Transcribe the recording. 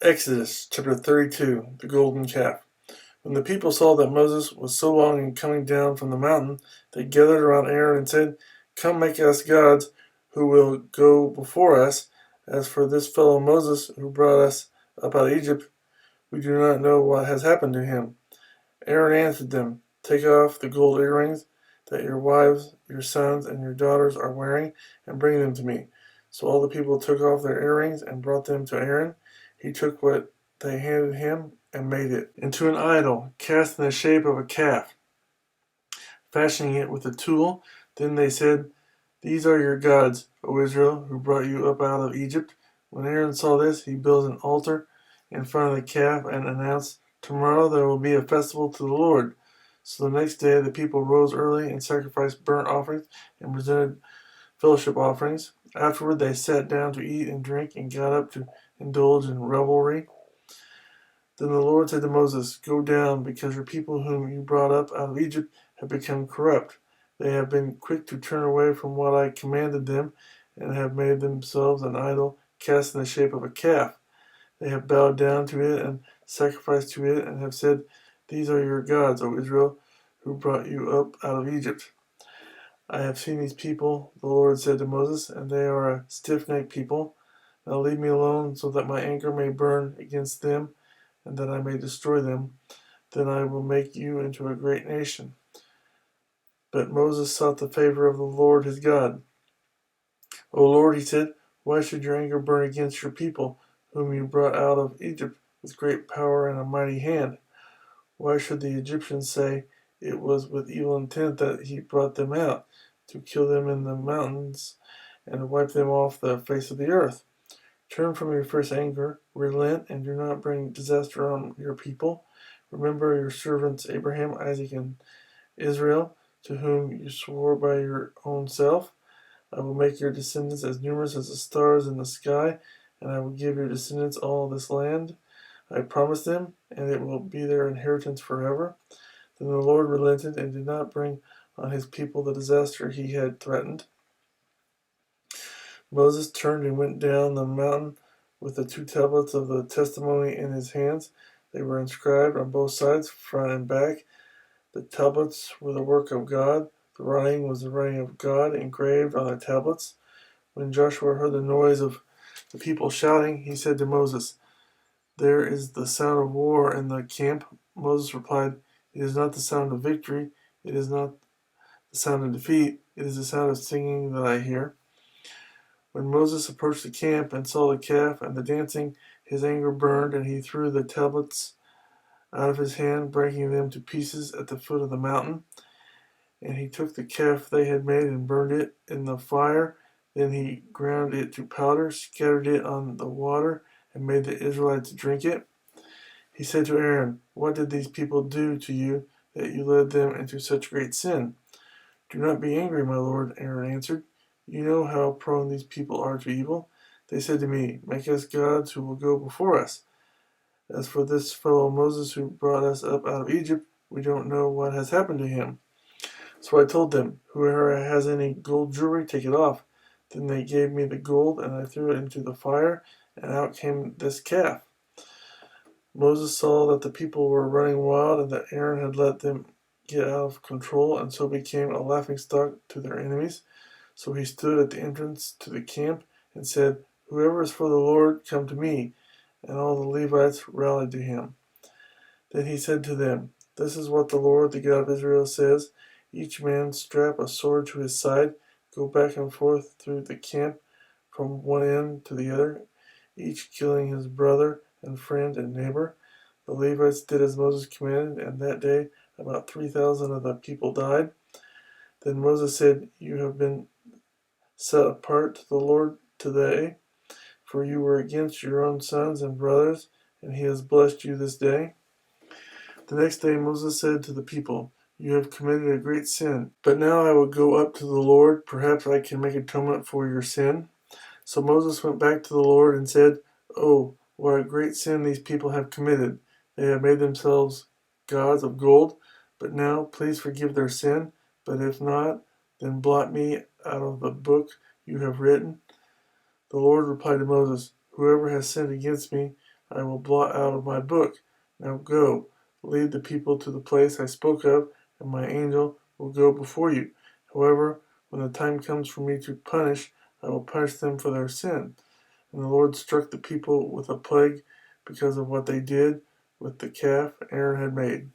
Exodus chapter 32, the golden calf. When the people saw that Moses was so long in coming down from the mountain, they gathered around Aaron and said, "Come make us gods who will go before us. As for this fellow Moses who brought us up out of Egypt, we do not know what has happened to him." Aaron answered them, "Take off the gold earrings that your wives, your sons, and your daughters are wearing, and bring them to me." So all the people took off their earrings and brought them to Aaron. He took what they handed him and made it into an idol cast in the shape of a calf, fashioning it with a tool. Then they said, "These are your gods, O Israel, who brought you up out of Egypt." When Aaron saw this, he built an altar in front of the calf and announced, "Tomorrow there will be a festival to the Lord." So the next day the people rose early and sacrificed burnt offerings and presented fellowship offerings. Afterward they sat down to eat and drink and got up to indulge in revelry. Then the Lord said to Moses, "Go down, because your people whom you brought up out of Egypt have become corrupt. They have been quick to turn away from what I commanded them, and have made themselves an idol cast in the shape of a calf. They have bowed down to it and sacrificed to it, and have said, 'These are your gods, O Israel, who brought you up out of Egypt.' I have seen these people," the Lord said to Moses, "and they are a stiff-necked people. Now leave me alone, so that my anger may burn against them, and that I may destroy them. Then I will make you into a great nation." But Moses sought the favor of the Lord his God. "O Lord," he said, "why should your anger burn against your people, whom you brought out of Egypt with great power and a mighty hand? Why should the Egyptians say, 'It was with evil intent that he brought them out, to kill them in the mountains and wipe them off the face of the earth'? Turn from your first anger, relent, and do not bring disaster on your people. Remember your servants Abraham, Isaac, and Israel, to whom you swore by your own self. I will make your descendants as numerous as the stars in the sky, and I will give your descendants all this land I promised them, and it will be their inheritance forever." Then the Lord relented and did not bring on his people the disaster he had threatened. Moses turned and went down the mountain with the 2 tablets of the testimony in his hands. They were inscribed on both sides, front and back. The tablets were the work of God. The writing was the writing of God engraved on the tablets. When Joshua heard the noise of the people shouting, he said to Moses, "There is the sound of war in the camp." Moses replied, "It is not the sound of victory. It is not the sound of defeat. It is the sound of singing that I hear." When Moses approached the camp and saw the calf and the dancing, his anger burned, and he threw the tablets out of his hand, breaking them to pieces at the foot of the mountain. And he took the calf they had made and burned it in the fire. Then he ground it to powder, scattered it on the water, and made the Israelites drink it. He said to Aaron, "What did these people do to you that you led them into such great sin?" "Do not be angry, my lord," Aaron answered. "You know how prone these people are to evil. They said to me, 'Make us gods who will go before us.' As for this fellow Moses who brought us up out of Egypt, we don't know what has happened to him." So I told them, "Whoever has any gold jewelry, take it off." Then they gave me the gold, and I threw it into the fire, and out came this calf. Moses saw that the people were running wild, and that Aaron had let them get out of control, and so became a laughingstock to their enemies. So he stood at the entrance to the camp and said, "Whoever is for the Lord, come to me." And all the Levites rallied to him. Then he said to them, "This is what the Lord, the God of Israel, says. Each man strap a sword to his side, go back and forth through the camp from one end to the other, each killing his brother and friend and neighbor." The Levites did as Moses commanded, and that day about 3,000 of the people died. Then Moses said, "You have been set apart to the Lord today, for you were against your own sons and brothers, and he has blessed you this day." The next day Moses said to the people, "You have committed a great sin, but now I will go up to the Lord. Perhaps I can make atonement for your sin." So Moses went back to the Lord and said, "Oh, what a great sin these people have committed. They have made themselves gods of gold. But now please forgive their sin, but if not, then blot me out of the book you have written." The Lord replied to Moses, "Whoever has sinned against me, I will blot out of my book. Now go, lead the people to the place I spoke of, and my angel will go before you. However, when the time comes for me to punish, I will punish them for their sin." And the Lord struck the people with a plague because of what they did with the calf Aaron had made.